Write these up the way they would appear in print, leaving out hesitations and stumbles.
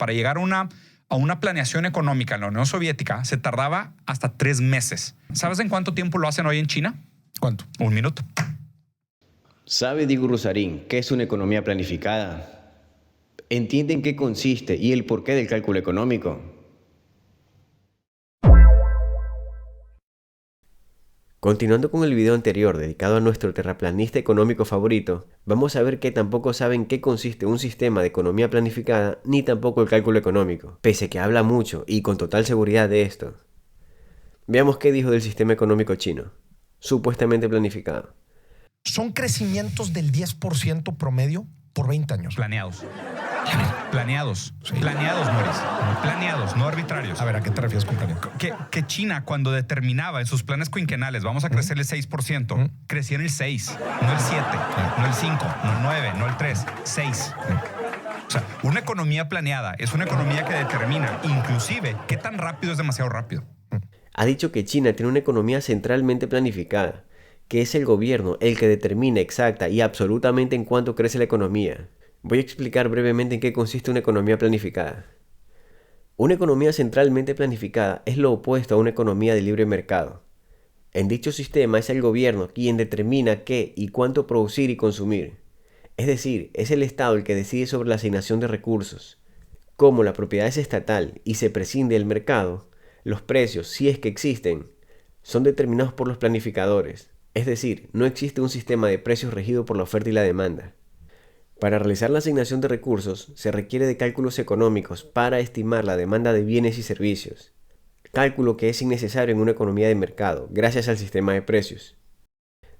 para llegar a una planeación económica en la Unión Soviética se tardaba hasta 3 meses. ¿Sabes en cuánto tiempo lo hacen hoy en China? ¿Cuánto? 1 minuto. ¿Sabe Diego Rusarín qué es una economía planificada? ¿Entiende en qué consiste y el porqué del cálculo económico? Continuando con el video anterior dedicado a nuestro terraplanista económico favorito, vamos a ver que tampoco saben qué consiste un sistema de economía planificada ni tampoco el cálculo económico, pese que habla mucho y con total seguridad de esto. Veamos qué dijo del sistema económico chino, supuestamente planificado. Son crecimientos del 10% promedio por 20 años. Planeados. Planeados. Sí. Planeados, Maurice. Planeados, no arbitrarios. A ver, ¿a qué te refieres con planeado? Que China, cuando determinaba en sus planes quinquenales, vamos a crecer el 6%, crecía en el 6, no el 7, no el 5, no el 9, no el 3, 6. O sea, una economía planeada es una economía que determina, inclusive, qué tan rápido es demasiado rápido. Ha dicho que China tiene una economía centralmente planificada, que es el gobierno el que determina exacta y absolutamente en cuánto crece la economía. Voy a explicar brevemente en qué consiste una economía planificada. Una economía centralmente planificada es lo opuesto a una economía de libre mercado. En dicho sistema es el gobierno quien determina qué y cuánto producir y consumir. Es decir, es el Estado el que decide sobre la asignación de recursos. Como la propiedad es estatal y se prescinde del mercado, los precios, si es que existen, son determinados por los planificadores. Es decir, no existe un sistema de precios regido por la oferta y la demanda. Para realizar la asignación de recursos, se requiere de cálculos económicos para estimar la demanda de bienes y servicios. Cálculo que es innecesario en una economía de mercado, gracias al sistema de precios.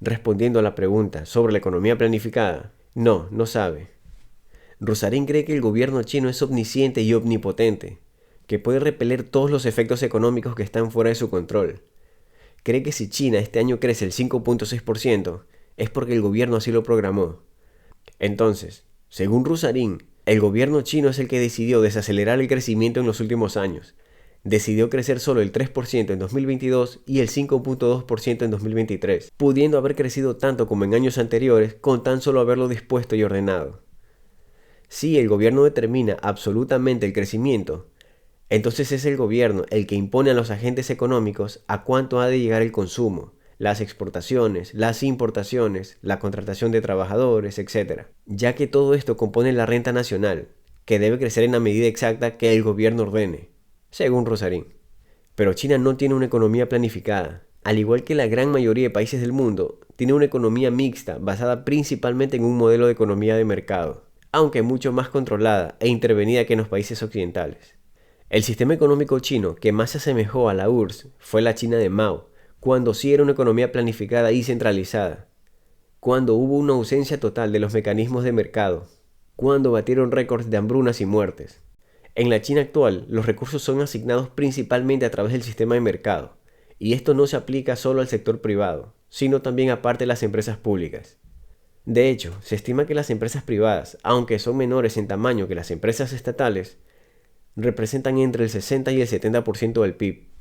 Respondiendo a la pregunta sobre la economía planificada, no sabe. Rusarín cree que el gobierno chino es omnisciente y omnipotente, que puede repeler todos los efectos económicos que están fuera de su control. Cree que si China este año crece el 5.6%, es porque el gobierno así lo programó. Entonces, según Rusarín, el gobierno chino es el que decidió desacelerar el crecimiento en los últimos años. Decidió crecer solo el 3% en 2022 y el 5.2% en 2023, pudiendo haber crecido tanto como en años anteriores con tan solo haberlo dispuesto y ordenado. Si el gobierno determina absolutamente el crecimiento, entonces es el gobierno el que impone a los agentes económicos a cuánto ha de llegar el consumo, las exportaciones, las importaciones, la contratación de trabajadores, etc. Ya que todo esto compone la renta nacional, que debe crecer en la medida exacta que el gobierno ordene, según Rusarín. Pero China no tiene una economía planificada. Al igual que la gran mayoría de países del mundo, tiene una economía mixta basada principalmente en un modelo de economía de mercado, aunque mucho más controlada e intervenida que en los países occidentales. El sistema económico chino que más se asemejó a la URSS fue la China de Mao, cuando sí era una economía planificada y centralizada, cuando hubo una ausencia total de los mecanismos de mercado, cuando batieron récords de hambrunas y muertes. En la China actual, los recursos son asignados principalmente a través del sistema de mercado, y esto no se aplica solo al sector privado, sino también a parte de las empresas públicas. De hecho, se estima que las empresas privadas, aunque son menores en tamaño que las empresas estatales, representan entre el 60 y el 70% del PIB.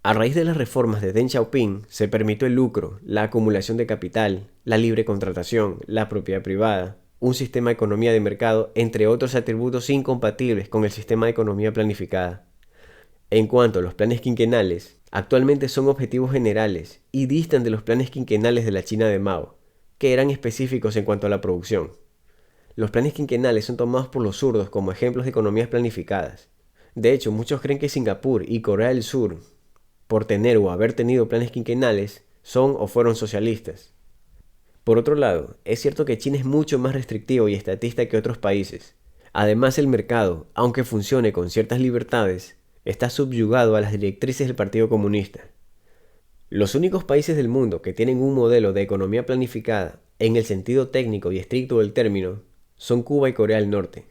A raíz de las reformas de Deng Xiaoping, se permitió el lucro, la acumulación de capital, la libre contratación, la propiedad privada, un sistema de economía de mercado, entre otros atributos incompatibles con el sistema de economía planificada. En cuanto a los planes quinquenales, actualmente son objetivos generales y distan de los planes quinquenales de la China de Mao, que eran específicos en cuanto a la producción. Los planes quinquenales son tomados por los zurdos como ejemplos de economías planificadas. De hecho, muchos creen que Singapur y Corea del Sur, por tener o haber tenido planes quinquenales, son o fueron socialistas. Por otro lado, es cierto que China es mucho más restrictivo y estatista que otros países. Además, el mercado, aunque funcione con ciertas libertades, está subyugado a las directrices del Partido Comunista. Los únicos países del mundo que tienen un modelo de economía planificada, en el sentido técnico y estricto del término, son Cuba y Corea del Norte.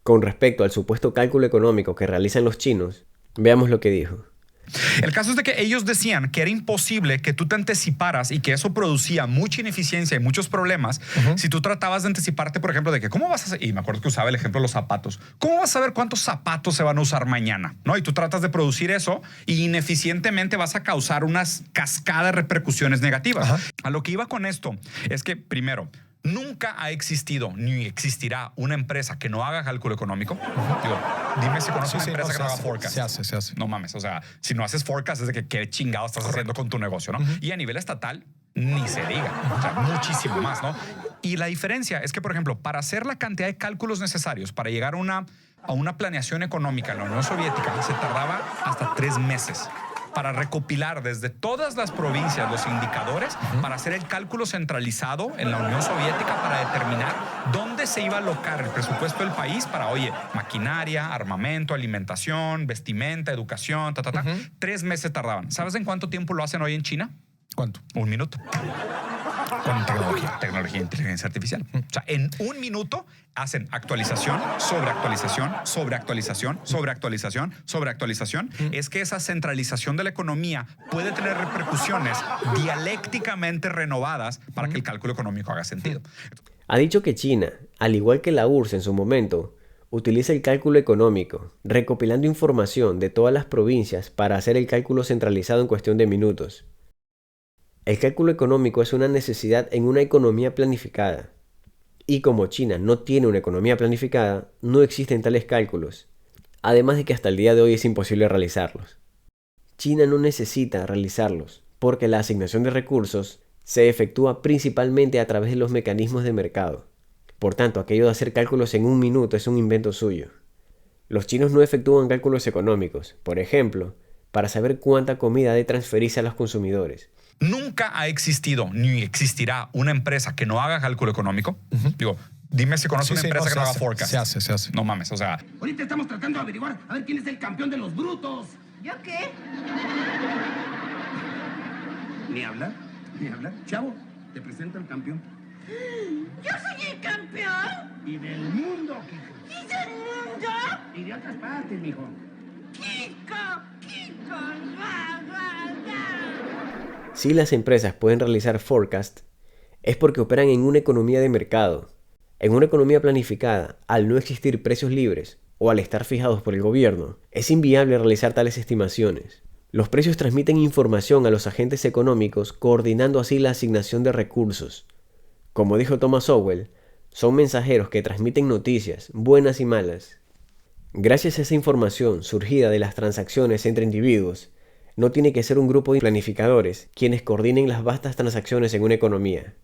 Con respecto al supuesto cálculo económico que realizan los chinos, veamos lo que dijo. El caso es de que ellos decían que era imposible que tú te anticiparas y que eso producía mucha ineficiencia y muchos problemas si tú tratabas de anticiparte, por ejemplo, de que cómo vas a... Y me acuerdo que usaba el ejemplo de los zapatos. ¿Cómo vas a saber cuántos zapatos se van a usar mañana? ¿No? Y tú tratas de producir eso y ineficientemente vas a causar unas cascadas de repercusiones negativas. A lo que iba con esto es que, primero, Nunca ha existido ni existirá una empresa que no haga cálculo económico. Digo, dime si conoces una empresa que no haga forecast. Se hace. No mames, o sea, si no haces forecast es de que qué chingado estás haciendo con tu negocio, ¿no? Y a nivel estatal, ni se diga. O sea, muchísimo más, ¿no? Y la diferencia es que, por ejemplo, para hacer la cantidad de cálculos necesarios para llegar a una planeación económica en la Unión Soviética, se tardaba hasta 3 meses para recopilar desde todas las provincias los indicadores para hacer el cálculo centralizado en la Unión Soviética para determinar dónde se iba a alocar el presupuesto del país para, oye, maquinaria, armamento, alimentación, vestimenta, educación, 3 meses tardaban. ¿Sabes en cuánto tiempo lo hacen hoy en China? ¿Cuánto? 1 minuto. Con tecnología. Tecnología e inteligencia artificial. O sea, en 1 minuto hacen actualización, sobre actualización, sobre actualización, sobre actualización, sobre actualización. Es que esa centralización de la economía puede tener repercusiones dialécticamente renovadas para que el cálculo económico haga sentido. Ha dicho que China, al igual que la URSS en su momento, utiliza el cálculo económico, recopilando información de todas las provincias para hacer el cálculo centralizado en cuestión de minutos. El cálculo económico es una necesidad en una economía planificada. Y como China no tiene una economía planificada, no existen tales cálculos. Además de que hasta el día de hoy es imposible realizarlos. China no necesita realizarlos, porque la asignación de recursos se efectúa principalmente a través de los mecanismos de mercado. Por tanto, aquello de hacer cálculos en 1 minuto es un invento suyo. Los chinos no efectúan cálculos económicos, por ejemplo, para saber cuánta comida ha de transferirse a los consumidores. Nunca ha existido ni existirá una empresa que no haga cálculo económico. Digo, dime si conoces una empresa que no haga forecast. Se hace. No mames, o sea. Ahorita estamos tratando de averiguar a ver quién es el campeón de los brutos. ¿Yo qué? Ni hablar. Chavo, te presento al campeón. ¿Yo soy el campeón? Y del mundo, Kiko. ¿Y del mundo? Y de otras partes, mijo. Kiko, ra, ra, ra. Si las empresas pueden realizar forecast, es porque operan en una economía de mercado. En una economía planificada, al no existir precios libres o al estar fijados por el gobierno, es inviable realizar tales estimaciones. Los precios transmiten información a los agentes económicos, coordinando así la asignación de recursos. Como dijo Thomas Sowell, son mensajeros que transmiten noticias, buenas y malas. Gracias a esa información surgida de las transacciones entre individuos, no tiene que ser un grupo de planificadores quienes coordinen las vastas transacciones en una economía.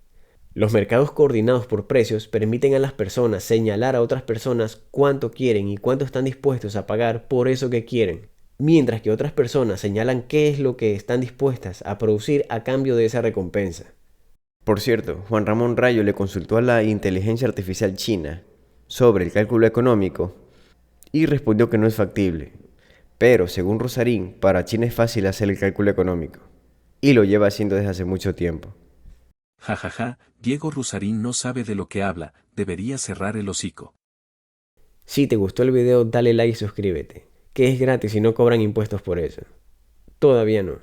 Los mercados coordinados por precios permiten a las personas señalar a otras personas cuánto quieren y cuánto están dispuestos a pagar por eso que quieren, mientras que otras personas señalan qué es lo que están dispuestas a producir a cambio de esa recompensa. Por cierto, Juan Ramón Rayo le consultó a la inteligencia artificial china sobre el cálculo económico y respondió que no es factible. Pero, según Rosarín, para China es fácil hacer el cálculo económico. Y lo lleva haciendo desde hace mucho tiempo. Jajaja, Diego Rosarín no sabe de lo que habla, debería cerrar el hocico. Si te gustó el video, dale like y suscríbete, que es gratis y no cobran impuestos por eso. Todavía no.